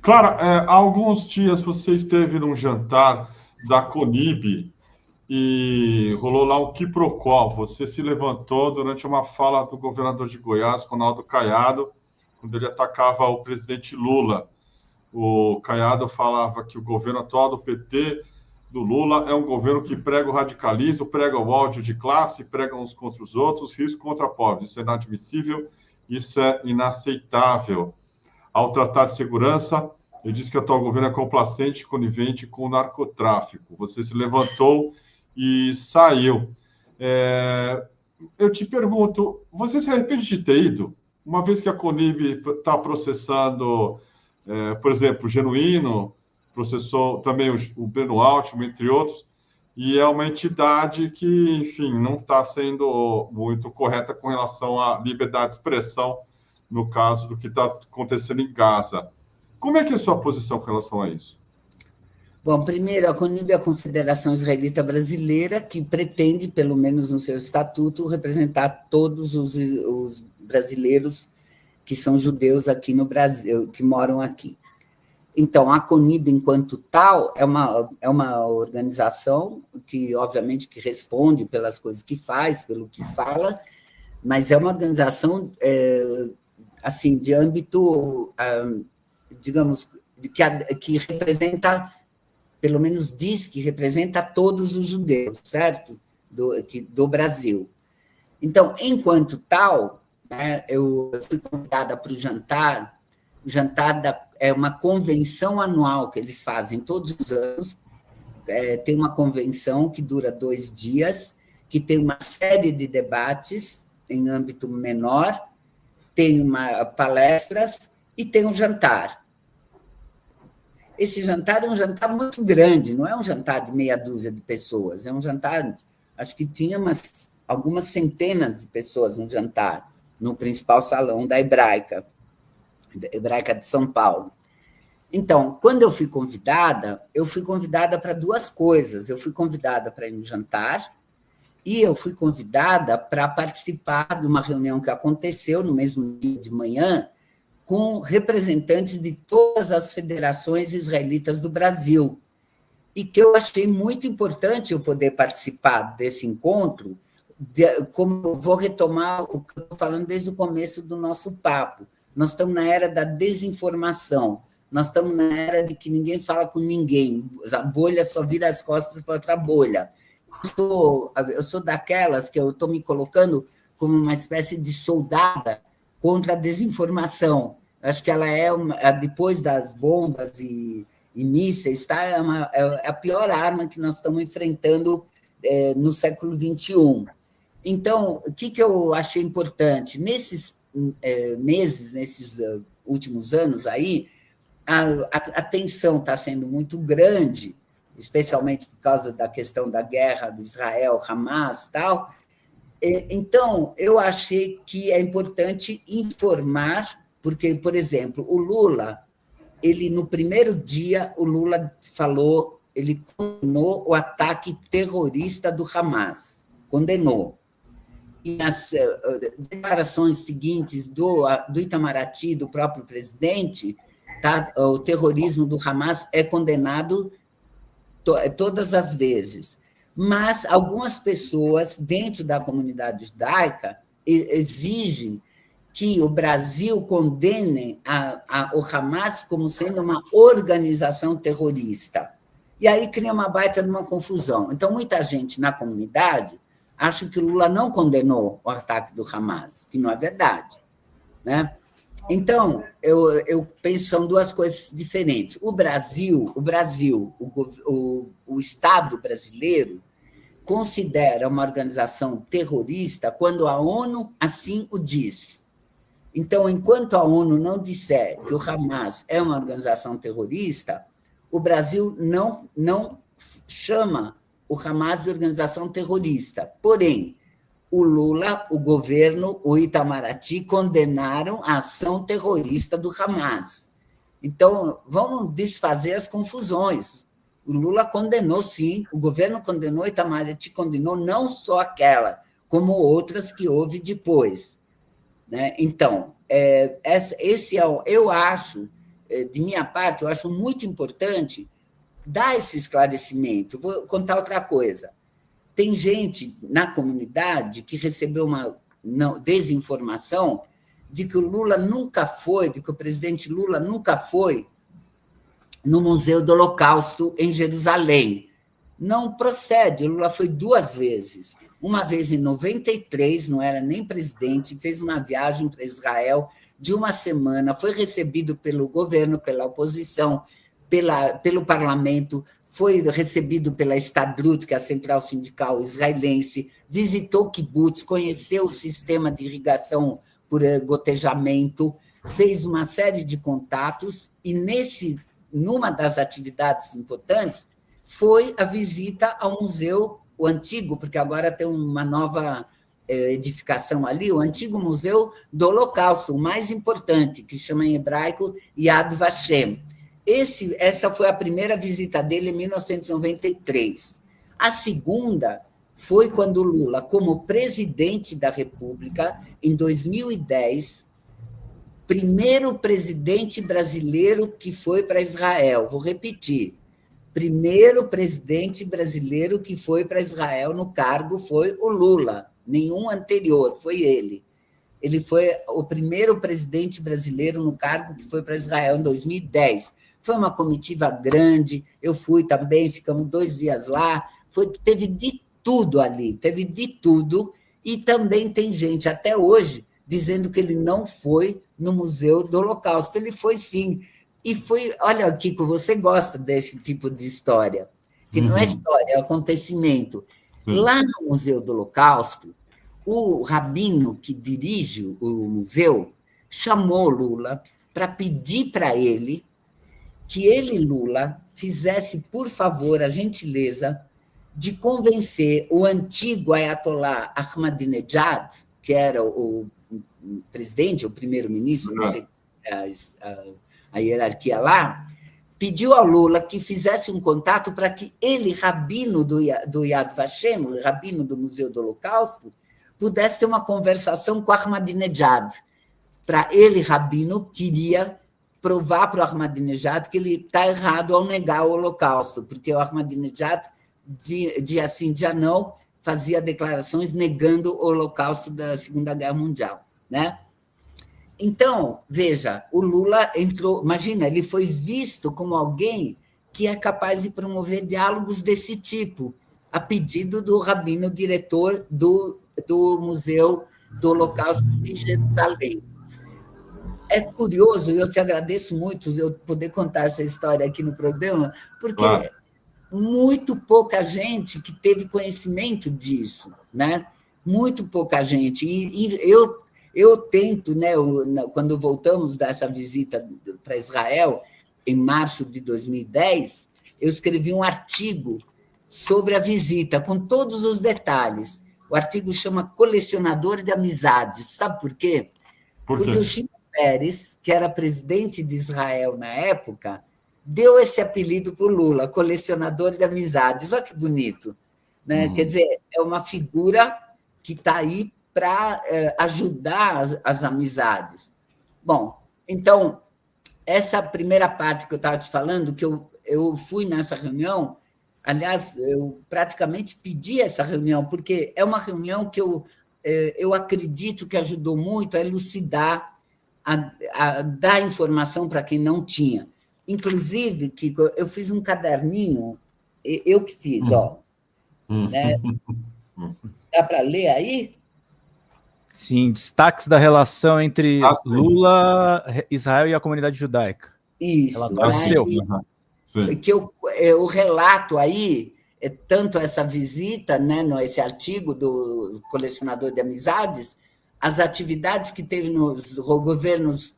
Clara, há alguns dias você esteve num jantar da Conib e rolou lá um quiprocó. Você se levantou durante uma fala do governador de Goiás, Ronaldo Caiado, quando ele atacava o presidente Lula. O Caiado falava que o governo atual do PT, do Lula, é um governo que prega o radicalismo, prega o ódio de classe, prega uns contra os outros, risco contra pobres. Isso é inadmissível, isso é inaceitável. Ao tratar de segurança, ele disse que o atual governo é complacente, conivente com o narcotráfico. Você se levantou e saiu. Eu te pergunto, você se arrepende de ter ido? Uma vez que a Conib está processando, por exemplo, o Genuíno, processou também o Breno Altman, entre outros, e é uma entidade que, enfim, não está sendo muito correta com relação à liberdade de expressão, no caso do que está acontecendo em Gaza. Como é que é a sua posição com relação a isso? Bom, primeiro, a CONIB é a Confederação Israelita Brasileira, que pretende, pelo menos no seu estatuto, representar todos os brasileiros que são judeus aqui no Brasil, que moram aqui. Então, a CONIB, enquanto tal, é uma organização que, obviamente, que responde pelas coisas que faz, pelo que fala, mas é uma organização assim, de âmbito, digamos, que representa, pelo menos diz que representa todos os judeus, certo? Do Brasil. Então, enquanto tal, né, eu fui convidada para o jantar. O jantar é uma convenção anual que eles fazem todos os anos. Tem uma convenção que dura 2 dias, que tem uma série de debates em âmbito menor, tem palestras e tem um jantar. Esse jantar é um jantar muito grande, não é um jantar de meia dúzia de pessoas, é um jantar, acho que tinha algumas centenas de pessoas no jantar, no principal salão da Hebraica de São Paulo. Então, quando eu fui convidada para 2 coisas. Eu fui convidada para ir no jantar e eu fui convidada para participar de uma reunião que aconteceu no mesmo dia de manhã com representantes de todas as federações israelitas do Brasil, e que eu achei muito importante eu poder participar desse encontro, como eu vou retomar o que eu estou falando desde o começo do nosso papo. Nós estamos na era da desinformação, nós estamos na era de que ninguém fala com ninguém, a bolha só vira as costas para outra bolha. Eu sou daquelas que eu estou me colocando como uma espécie de soldada contra a desinformação. Acho que ela depois das bombas e mísseis, é a pior arma que nós estamos enfrentando no século XXI. Então, o que eu achei importante? Nesses meses, nesses últimos anos aí, a tensão está sendo muito grande, especialmente por causa da questão da guerra do Israel, Hamas e tal. Então, eu achei que é importante informar, porque, por exemplo, o Lula, no primeiro dia, o Lula falou, ele condenou o ataque terrorista do Hamas, condenou. E nas declarações seguintes do Itamaraty, do próprio presidente, tá, o terrorismo do Hamas é condenado todas as vezes. Mas algumas pessoas dentro da comunidade judaica exigem que o Brasil condene o Hamas como sendo uma organização terrorista. E aí cria uma baita de uma confusão. Então, muita gente na comunidade acha que o Lula não condenou o ataque do Hamas, que não é verdade, né? Então, eu penso que são 2 coisas diferentes. O Estado brasileiro considera uma organização terrorista quando a ONU assim o diz. Então, enquanto a ONU não disser que o Hamas é uma organização terrorista, o Brasil não chama o Hamas de organização terrorista. Porém, o Lula, o governo, o Itamaraty condenaram a ação terrorista do Hamas. Então, vamos desfazer as confusões. O Lula condenou, sim, o governo condenou, o Itamaraty condenou não só aquela, como outras que houve depois, né? Então, eu acho de minha parte, eu acho muito importante dar esse esclarecimento. Vou contar outra coisa. Tem gente na comunidade que recebeu uma desinformação de que o Lula nunca foi, de que o presidente Lula nunca foi no Museu do Holocausto em Jerusalém. Não procede, o Lula foi 2 vezes. Uma vez em 93, não era nem presidente, fez uma viagem para Israel de 1 semana, foi recebido pelo governo, pela oposição, pelo parlamento, foi recebido pela Estadrut, que é a central sindical israelense, visitou kibbutz, conheceu o sistema de irrigação por gotejamento, fez uma série de contatos e, numa das atividades importantes, foi a visita ao museu, o antigo, porque agora tem uma nova edificação ali, o antigo Museu do Holocausto, o mais importante, que chama em hebraico Yad Vashem. Essa foi a primeira visita dele em 1993. A segunda foi quando Lula, como presidente da República, em 2010, primeiro presidente brasileiro que foi para Israel. Vou repetir. Primeiro presidente brasileiro que foi para Israel no cargo foi o Lula. Nenhum anterior, foi ele. Ele foi o primeiro presidente brasileiro no cargo que foi para Israel em 2010. Foi uma comitiva grande, eu fui também, ficamos 2 dias lá, teve de tudo ali, teve de tudo, e também tem gente até hoje dizendo que ele não foi no Museu do Holocausto. Ele foi sim, e foi, olha, Kiko, você gosta desse tipo de história, que não é história, é acontecimento. Sim. Lá no Museu do Holocausto, o rabino que dirige o museu chamou Lula para pedir para ele que ele, Lula, fizesse, por favor, a gentileza de convencer o antigo Ayatollah Ahmadinejad, que era o presidente, o primeiro-ministro, não sei a hierarquia lá, pediu ao Lula que fizesse um contato para que ele, rabino do Yad Vashem, o rabino do Museu do Holocausto, pudesse ter uma conversação com Ahmadinejad. Para ele, rabino, queria provar para o Ahmadinejad que ele está errado ao negar o Holocausto, porque o Ahmadinejad, dia sim, dia não, fazia declarações negando o Holocausto da Segunda Guerra Mundial, né? Então, veja, o Lula entrou, imagina, ele foi visto como alguém que é capaz de promover diálogos desse tipo, a pedido do rabino diretor do Museu do Holocausto de Jerusalém. É curioso, e eu te agradeço muito eu poder contar essa história aqui no programa, porque muito pouca gente que teve conhecimento disso, né? Muito pouca gente. E eu tento, né, quando voltamos dessa visita para Israel, em março de 2010, eu escrevi um artigo sobre a visita, com todos os detalhes. O artigo chama Colecionador de Amizades. Sabe por quê? Porque o Shimon Peres, que era presidente de Israel na época, deu esse apelido para o Lula, Colecionador de Amizades. Olha que bonito, né? Quer dizer, é uma figura que está aí para ajudar as amizades. Bom, então, essa primeira parte que eu estava te falando, que eu fui nessa reunião, aliás, eu praticamente pedi essa reunião, porque é uma reunião que eu acredito que ajudou muito a elucidar, a dar informação para quem não tinha. Inclusive, Kiko, eu fiz um caderninho, eu que fiz, ó. Né? Dá para ler aí? Sim, destaques da relação entre Lula, Israel e a comunidade judaica. Isso. É o seu. Que o relato aí, tanto essa visita, né, esse artigo do Colecionador de Amizades, as atividades que teve nos governos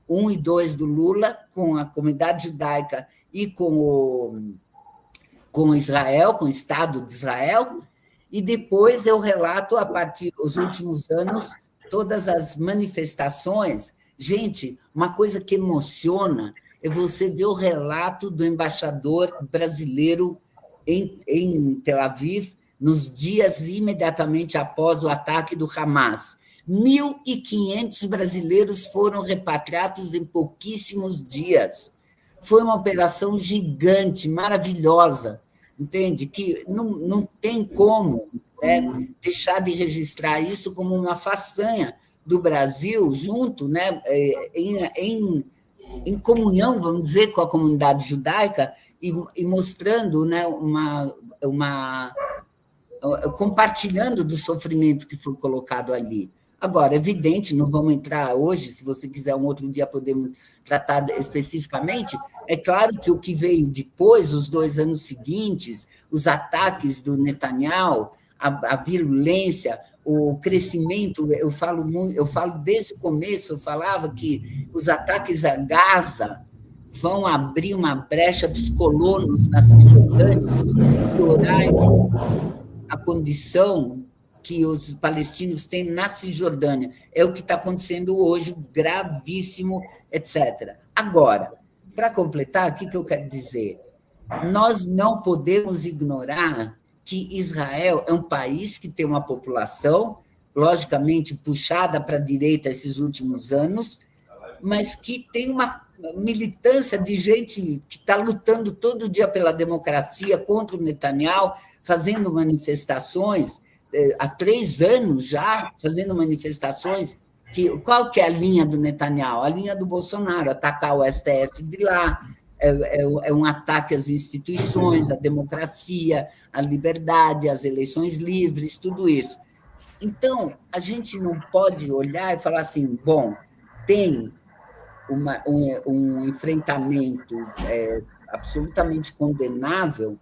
1 e 2 do Lula, com a comunidade judaica e com Israel, com o Estado de Israel, e depois eu relato, a partir dos últimos anos, todas as manifestações. Gente, uma coisa que emociona é você ver o relato do embaixador brasileiro em Tel Aviv, nos dias imediatamente após o ataque do Hamas. 1.500 brasileiros foram repatriados em pouquíssimos dias. Foi uma operação gigante, maravilhosa, entende? Que não tem como, né, deixar de registrar isso como uma façanha do Brasil, junto, né, em comunhão, vamos dizer, com a comunidade judaica, e mostrando, né, compartilhando do sofrimento que foi colocado ali. Agora, é evidente, não vamos entrar hoje, se você quiser um outro dia podemos tratar especificamente, é claro que o que veio depois, os 2 anos seguintes, os ataques do Netanyahu, a virulência, o crescimento, eu falo desde o começo, eu falava que os ataques a Gaza vão abrir uma brecha para os colonos na Cisjordânia, piorar a condição que os palestinos têm na Cisjordânia. É o que está acontecendo hoje, gravíssimo, etc. Agora, para completar, o que eu quero dizer? Nós não podemos ignorar que Israel é um país que tem uma população, logicamente, puxada para a direita esses últimos anos, mas que tem uma militância de gente que está lutando todo dia pela democracia contra o Netanyahu, fazendo manifestações, há 3 anos já, fazendo manifestações. Qual que é a linha do Netanyahu? A linha do Bolsonaro, atacar o STF de lá, é um ataque às instituições, à democracia, à liberdade, às eleições livres, tudo isso. Então, a gente não pode olhar e falar assim, bom, tem um enfrentamento absolutamente condenável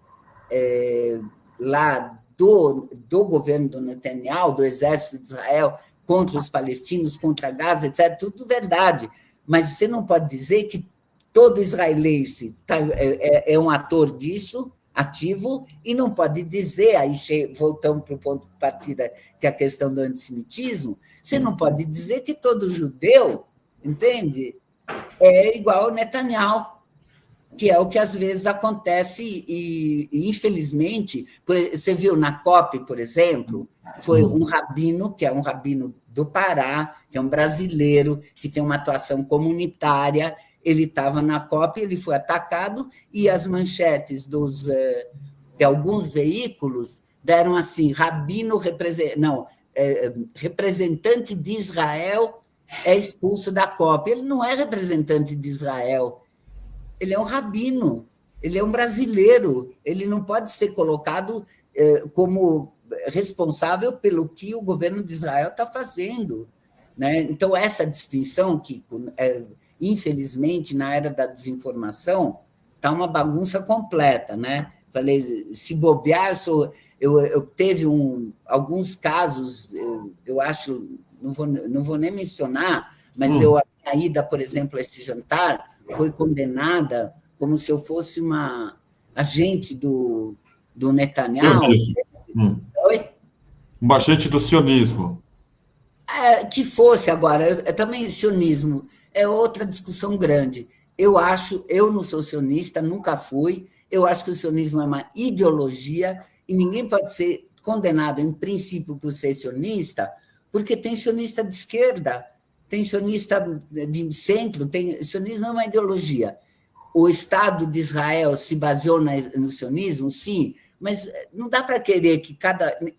lá do governo do Netanyahu, do exército de Israel, contra os palestinos, contra Gaza, etc., tudo verdade. Mas você não pode dizer que todo israelense é um ator disso, ativo, e não pode dizer, aí voltamos para o ponto de partida, que é a questão do antissemitismo, você não pode dizer que todo judeu, entende, é igual ao Netanyahu, que é o que às vezes acontece e infelizmente, você viu na COP, por exemplo, foi um rabino, que é um rabino do Pará, que é um brasileiro, que tem uma atuação comunitária, ele estava na COP, ele foi atacado, e as manchetes de alguns veículos deram assim, representante de Israel é expulso da COP. Ele não é representante de Israel, ele é um rabino, ele é um brasileiro, ele não pode ser colocado como responsável pelo que o governo de Israel está fazendo, né? Então, essa distinção, que, infelizmente, na era da desinformação, está uma bagunça completa, né? Falei, se bobear, eu teve alguns casos, eu acho, não vou nem mencionar, mas a ida, por exemplo, a este jantar, foi condenada como se eu fosse uma agente do Netanyahu. Oi? Uma agente do sionismo. Que fosse agora. Também sionismo é outra discussão grande. Eu não sou sionista, nunca fui. Eu acho que o sionismo é uma ideologia e ninguém pode ser condenado, em princípio, por ser sionista, porque tem sionista de esquerda, tem sionista de centro, sionismo é uma ideologia. O Estado de Israel se baseou no sionismo, sim, mas não dá para querer que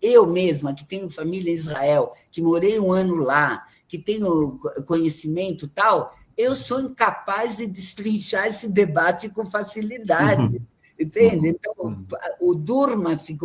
eu mesma, que tenho família em Israel, que morei 1 ano lá, que tenho conhecimento e tal, eu sou incapaz de destrinchar esse debate com facilidade, entende? Então, durma-se,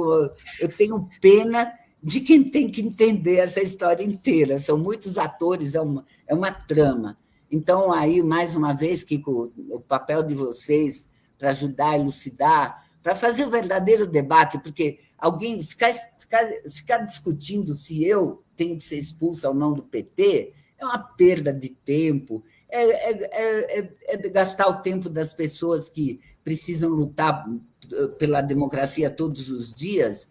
eu tenho pena de quem tem que entender essa história inteira. São muitos atores, é uma trama. Então, aí, mais uma vez, Kiko, o papel de vocês para ajudar a elucidar, para fazer o verdadeiro debate, porque alguém ficar discutindo se eu tenho que ser expulsa ou não do PT é uma perda de tempo, é gastar o tempo das pessoas que precisam lutar pela democracia todos os dias,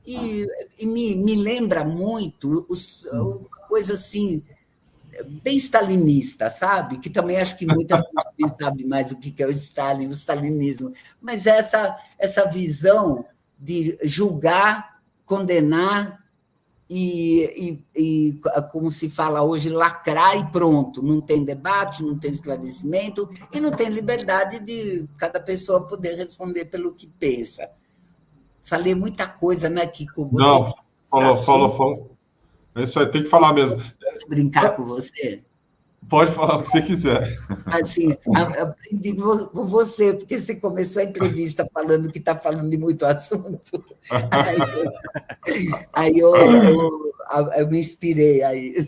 e me lembra muito uma coisa assim, bem stalinista, sabe? Que também acho que muita gente não sabe mais o que é o Stalin, o stalinismo, mas essa visão de julgar, condenar como se fala hoje, lacrar e pronto. Não tem debate, não tem esclarecimento e não tem liberdade de cada pessoa poder responder pelo que pensa. Falei muita coisa, né, Kiko? Não, falou. É isso aí, tem que falar mesmo. Posso brincar com você? Pode falar o que você quiser. Assim, aprendi com você, porque você começou a entrevista falando que está falando de muito assunto. Aí eu me inspirei aí.